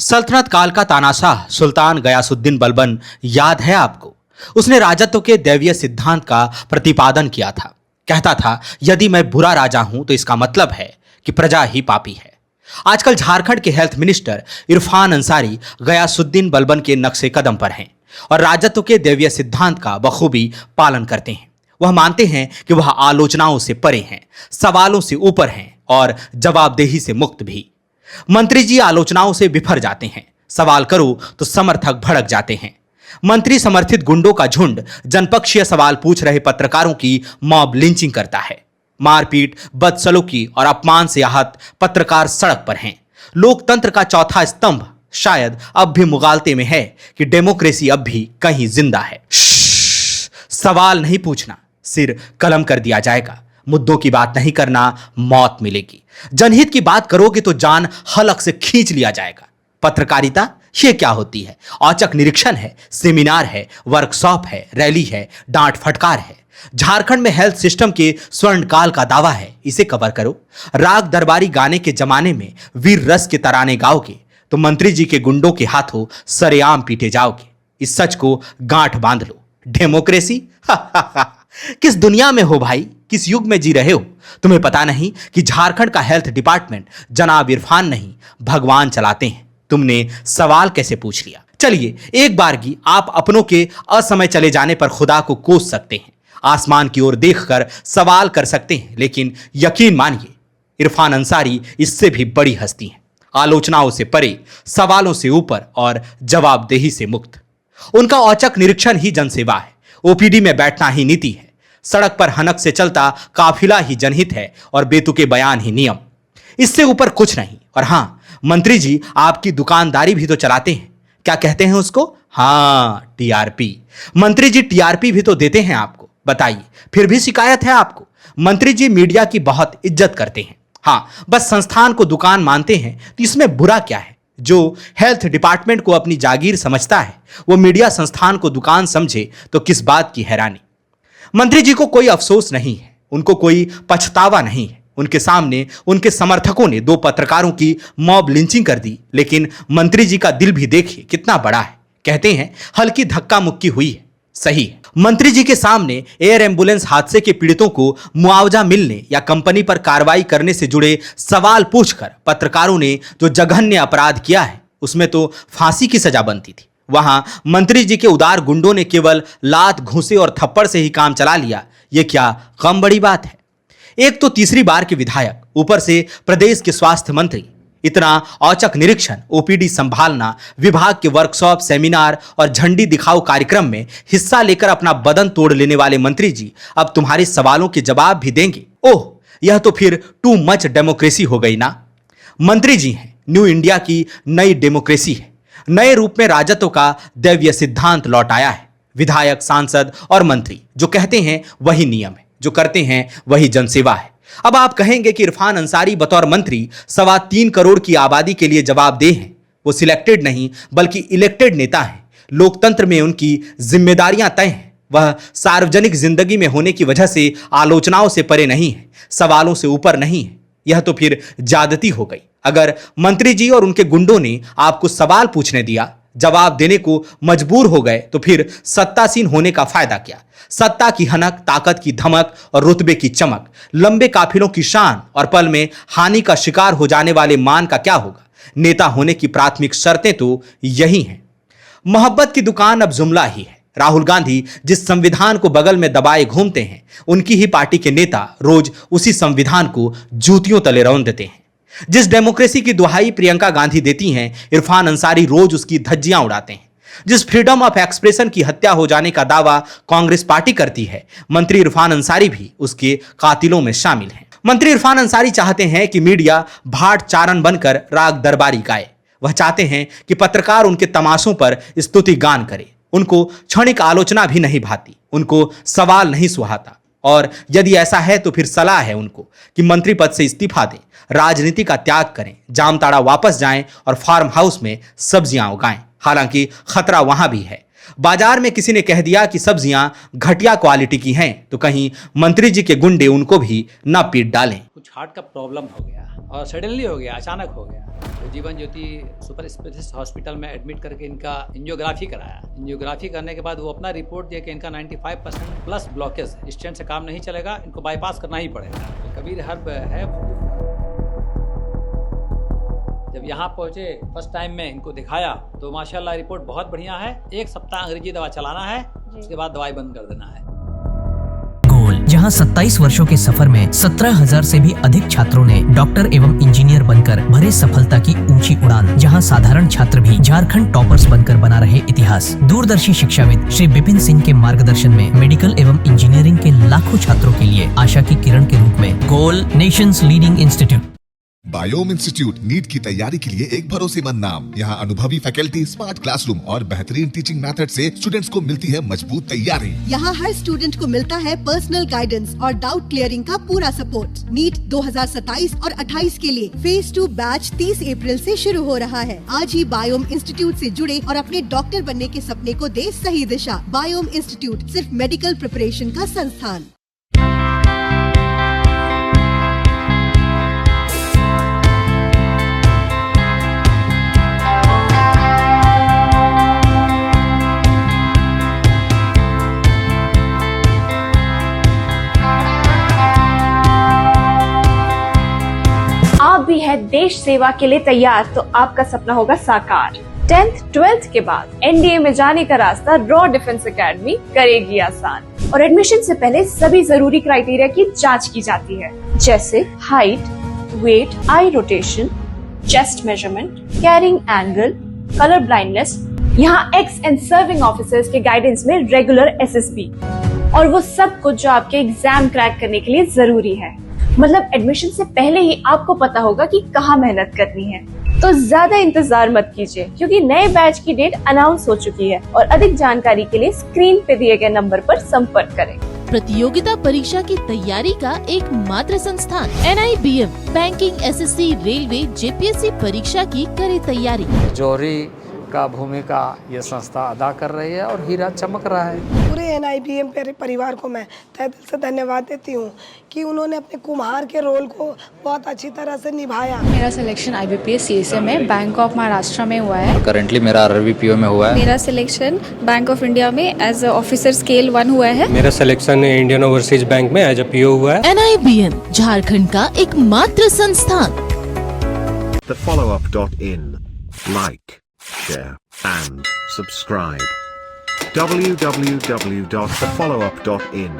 सल्तनत काल का तानाशाह सुल्तान गयासुद्दीन बलबन याद है आपको? उसने राजत्व के दैवीय सिद्धांत का प्रतिपादन किया था। कहता था, यदि मैं बुरा राजा हूं तो इसका मतलब है कि प्रजा ही पापी है। आजकल झारखंड के हेल्थ मिनिस्टर इरफान अंसारी गयासुद्दीन बलबन के नक्शे कदम पर हैं और राजत्व के दैवीय सिद्धांत का बखूबी पालन करते हैं। वह मानते हैं कि वह आलोचनाओं से परे हैं, सवालों से ऊपर हैं और जवाबदेही से मुक्त भी। मंत्री जी आलोचनाओं से बिफर जाते हैं, सवाल करो तो समर्थक भड़क जाते हैं। मंत्री समर्थित गुंडों का झुंड जनपक्षीय सवाल पूछ रहे पत्रकारों की मॉब लिंचिंग करता है। मारपीट, बदसलूकी और अपमान से आहत पत्रकार सड़क पर हैं। लोकतंत्र का चौथा स्तंभ शायद अब भी मुगालते में है कि डेमोक्रेसी अब भी कहीं जिंदा है। सवाल नहीं पूछना, सिर कलम कर दिया जाएगा। मुद्दों की बात नहीं करना, मौत मिलेगी। जनहित की बात करोगे तो जान हलक से खींच लिया जाएगा। पत्रकारिता ये क्या होती है? औचक निरीक्षण है, सेमिनार है, वर्कशॉप है, रैली है, डांट फटकार है। झारखंड में हेल्थ सिस्टम के स्वर्ण काल का दावा है, इसे कवर करो। राग दरबारी गाने के जमाने में वीर रस के तराने गाओगे तो मंत्री जी के गुंडों के हाथों सरेआम पीटे जाओगे। इस सच को गांठ बांध लो। डेमोक्रेसी किस दुनिया में हो भाई? किस युग में जी रहे हो? तुम्हें पता नहीं कि झारखंड का हेल्थ डिपार्टमेंट जनाब इरफान नहीं, भगवान चलाते हैं। तुमने सवाल कैसे पूछ लिया? चलिए, एक बारगी आप अपनों के असमय चले जाने पर खुदा को कोस सकते हैं, आसमान की ओर देखकर सवाल कर सकते हैं, लेकिन यकीन मानिए इरफान अंसारी इससे भी बड़ी हस्ती हैं। आलोचनाओं से परे, सवालों से ऊपर और जवाबदेही से मुक्त। उनका औचक निरीक्षण ही जनसेवा है, ओपीडी में बैठना ही नीति है, सड़क पर हनक से चलता काफिला ही जनहित है और बेतुके बयान ही नियम। इससे ऊपर कुछ नहीं। और हां, मंत्री जी आपकी दुकानदारी भी तो चलाते हैं। क्या कहते हैं उसको? हां, टीआरपी। मंत्री जी टीआरपी भी तो देते हैं आपको। बताइए, फिर भी शिकायत है आपको? मंत्री जी मीडिया की बहुत इज्जत करते हैं। हां, बस संस्थान को दुकान मानते हैं तो इसमें बुरा क्या है? जो हेल्थ डिपार्टमेंट को अपनी जागीर समझता है वो मीडिया संस्थान को दुकान समझे तो किस बात की हैरानी। मंत्री जी को कोई अफसोस नहीं है, उनको कोई पछतावा नहीं है। उनके सामने उनके समर्थकों ने 2 पत्रकारों की मॉब लिंचिंग कर दी, लेकिन मंत्री जी का दिल भी देखिए कितना बड़ा है। कहते हैं हल्की धक्का मुक्की हुई है, सही है। मंत्री जी के सामने एयर एम्बुलेंस हादसे के पीड़ितों को मुआवजा मिलने या कंपनी पर कार्रवाई करने से जुड़े सवाल पूछकर पत्रकारों ने जो जघन्य अपराध किया है उसमें तो फांसी की सजा बनती थी। वहां मंत्री जी के उदार गुंडों ने केवल लात, घूंसे और थप्पड़ से ही काम चला लिया। यह क्या कम बड़ी बात है? एक तो तीसरी बार के विधायक, ऊपर से प्रदेश के स्वास्थ्य मंत्री। इतना औचक निरीक्षण, ओपीडी संभालना, विभाग के वर्कशॉप, सेमिनार और झंडी दिखाओ कार्यक्रम में हिस्सा लेकर अपना बदन तोड़ लेने वाले मंत्री जी अब तुम्हारे सवालों के जवाब भी देंगे? ओह, यह तो फिर टू मच डेमोक्रेसी हो गई ना। मंत्री जी हैं न्यू इंडिया की नई डेमोक्रेसी है। नए रूप में राजत्व का दैवीय सिद्धांत लौट आया है। विधायक, सांसद और मंत्री जो कहते हैं वही नियम है, जो करते हैं वही जनसेवा है। अब आप कहेंगे कि इरफान अंसारी बतौर मंत्री 3.25 करोड़ की आबादी के लिए जवाबदेह हैं। वो सिलेक्टेड नहीं बल्कि इलेक्टेड नेता हैं। लोकतंत्र में उनकी जिम्मेदारियां तय हैं। वह सार्वजनिक जिंदगी में होने की वजह से आलोचनाओं से परे नहीं है, सवालों से ऊपर नहीं है। यह तो फिर ज्यादती हो गई। अगर मंत्री जी और उनके गुंडों ने आपको सवाल पूछने दिया, जवाब देने को मजबूर हो गए तो फिर सत्तासीन होने का फायदा क्या? सत्ता की हनक, ताकत की धमक और रुतबे की चमक, लंबे काफिलों की शान और पल में हानि का शिकार हो जाने वाले मान का क्या होगा? नेता होने की प्राथमिक शर्तें तो यही हैं। मोहब्बत की दुकान अब जुमला ही है। राहुल गांधी जिस संविधान को बगल में दबाए घूमते हैं, उनकी ही पार्टी के नेता रोज उसी संविधान को जूतियों तले रौंद देते हैं। जिस डेमोक्रेसी की दुहाई प्रियंका गांधी देती हैं, इरफान अंसारी रोज उसकी धज्जियां उड़ाते हैं। जिस फ्रीडम ऑफ एक्सप्रेशन की हत्या हो जाने का दावा कांग्रेस पार्टी करती है, मंत्री इरफान अंसारी भी उसके कातिलों में शामिल हैं। मंत्री इरफान अंसारी चाहते हैं कि मीडिया भाट चारण बनकर राग दरबारी गाए। वह चाहते हैं कि पत्रकार उनके तमाशों पर स्तुति गान करे। उनको क्षणिक आलोचना भी नहीं भाती, उनको सवाल नहीं सुहाता। और यदि ऐसा है तो फिर सलाह है उनको कि मंत्री पद से इस्तीफा दें, राजनीति का त्याग करें, जामताड़ा वापस जाएं और फार्म हाउस में सब्जियां उगाएं। हालांकि खतरा वहां भी है। बाजार में किसी ने कह दिया कि सब्जियां घटिया क्वालिटी की हैं तो कहीं मंत्री जी के गुंडे उनको भी ना पीट डालें। कुछ हार्ट का प्रॉब्लम हो गया और सडनली हो गया, अचानक हो गया। तो Jeevan Jyoti super specialist hospital में एडमिट करके इनका एंजियोग्राफी कराया। एंजियोग्राफी करने के बाद वो अपना रिपोर्ट दिया कि इनका 95% प्लस ब्लॉकेज है, स्टेंट से काम नहीं चलेगा, इनको बाईपास करना ही पड़ेगा। तो कबीर हर्ब है। जब यहाँ पहुँचे फर्स्ट टाइम में इनको दिखाया तो माशाल्लाह रिपोर्ट बहुत बढ़िया है। 1 सप्ताह अंग्रेजी दवा चलाना है, उसके बाद दवाई बंद कर देना है। गोल, जहां 27 वर्षों के सफर में 17,000 से भी अधिक छात्रों ने डॉक्टर एवं इंजीनियर बनकर भरे सफलता की ऊंची उड़ान। जहां साधारण छात्र भी झारखंड टॉपर्स बनकर बना रहे इतिहास। दूरदर्शी शिक्षाविद श्री विपिन सिंह के मार्गदर्शन में मेडिकल एवं इंजीनियरिंग के लाखों छात्रों के लिए आशा की किरण के रूप में गोल, nation's leading institute. Biome institute NEET की तैयारी के लिए एक भरोसेमंद नाम। यहाँ अनुभवी फैकल्टी, स्मार्ट क्लासरूम और बेहतरीन टीचिंग मेथड से स्टूडेंट्स को मिलती है मजबूत तैयारी। यहाँ हर स्टूडेंट को मिलता है पर्सनल गाइडेंस और डाउट क्लियरिंग का पूरा सपोर्ट। नीट 2027 और 28 के लिए फेज 2 बैच 30 अप्रैल से शुरू हो रहा है। आज ही बायोम इंस्टीट्यूट से जुड़े और अपने डॉक्टर बनने के सपने को दे सही दिशा। बायोम इंस्टीट्यूट सिर्फ मेडिकल प्रिपरेशन का संस्थान। आप भी है देश सेवा के लिए तैयार तो आपका सपना होगा साकार। 10th 12th के बाद एनडीए में जाने का रास्ता रॉ डिफेंस एकेडमी करेगी आसान। और एडमिशन से पहले सभी जरूरी क्राइटेरिया की जांच की जाती है, जैसे height, weight, eye rotation, chest measurement, carrying angle, colour blindness. यहाँ एक्स एंड सर्विंग ऑफिसर्स के गाइडेंस में रेगुलर एसएसबी और वो सब कुछ जो आपके एग्जाम क्रैक करने के लिए जरूरी है। मतलब एडमिशन से पहले ही आपको पता होगा कि कहाँ मेहनत करनी है। तो ज्यादा इंतजार मत कीजिए क्योंकि नए बैच की डेट अनाउंस हो चुकी है और अधिक जानकारी के लिए स्क्रीन पे दिए गए नंबर पर संपर्क करें। प्रतियोगिता परीक्षा की तैयारी का एकमात्र संस्थान NIBM banking, SSC, railway, JPSC परीक्षा की करे तैयारी। जौहरी का भूमिका ये संस्था अदा कर रही है और हीरा चमक रहा है। पूरे NIBM परिवार को मैं तहे दिल से धन्यवाद देती हूँ कि उन्होंने अपने कुम्हार के रोल को बहुत अच्छी तरह से निभाया। मेरा सिलेक्शन IBPS CSA में बैंक ऑफ महाराष्ट्र में हुआ है। करंटली मेरा RRBPO में हुआ है। मेरा सिलेक्शन बैंक ऑफ इंडिया में एज ऑफिसर स्केल 1 हुआ है। मेरा सिलेक्शन इंडियन ओवरसीज बैंक में एज PO हुआ है। NIBM झारखंड का एकमात्र संस्थान। thefollowup.in like, share and subscribe. www.thefollowup.in